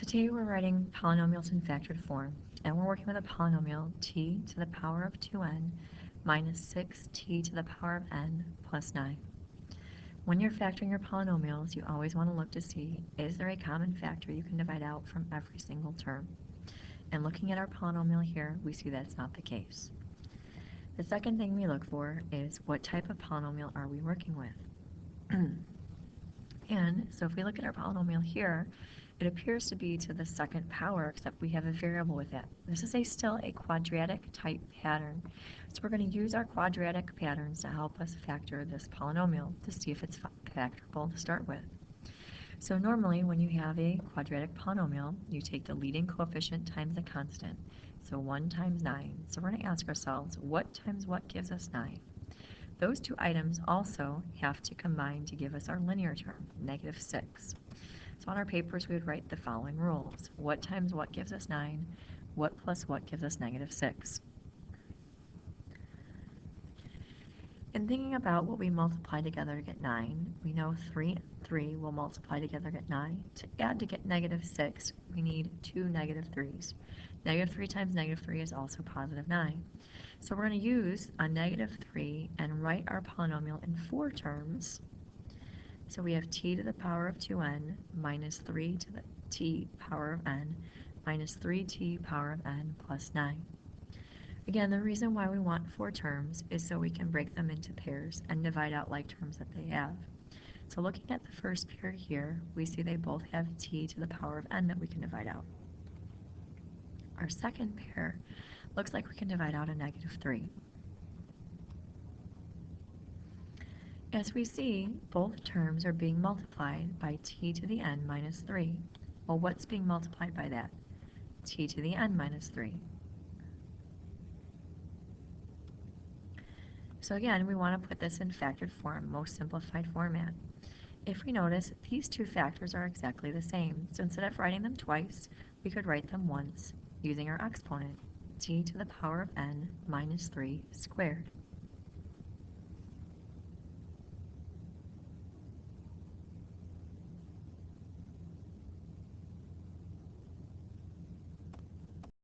Today we're writing polynomials in factored form, and we're working with a polynomial t to the power of 2n minus 6t to the power of n plus 9. When you're factoring your polynomials, you always want to look to see, is there a common factor you can divide out from every single term? And looking at our polynomial here, we see that's not the case. The second thing we look for is what type of polynomial are we working with? And so if we look at our polynomial here, it appears to be to the second power, except we have a variable with it. This is still a quadratic type pattern. So we're going to use our quadratic patterns to help us factor this polynomial to see if it's factorable to start with. So normally when you have a quadratic polynomial, you take the leading coefficient times a constant. So 1 times 9. So we're going to ask ourselves, what times what gives us 9? Those two items also have to combine to give us our linear term, negative 6. So on our papers, we would write the following rules. What times what gives us 9? What plus what gives us negative 6? In thinking about what we multiply together to get 9, we know 3 and 3 will multiply together to get 9. To add to get negative 6, we need 2 negative 3's. Negative 3 times negative 3 is also positive 9. So we're going to use a negative 3 and write our polynomial in 4 terms. So we have t to the power of 2n minus 3 to the t power of n minus 3t power of n plus 9. Again, the reason why we want 4 terms is so we can break them into pairs and divide out like terms that they have. So looking at the first pair here, we see they both have t to the power of n that we can divide out. Our second pair looks like we can divide out a negative 3. As we see, both terms are being multiplied by t to the n minus 3. Well, what's being multiplied by that? T to the n minus 3. So again, we want to put this in factored form, most simplified format. If we notice, these two factors are exactly the same. So instead of writing them twice, we could write them once using our exponent, t to the power of n minus 3 squared.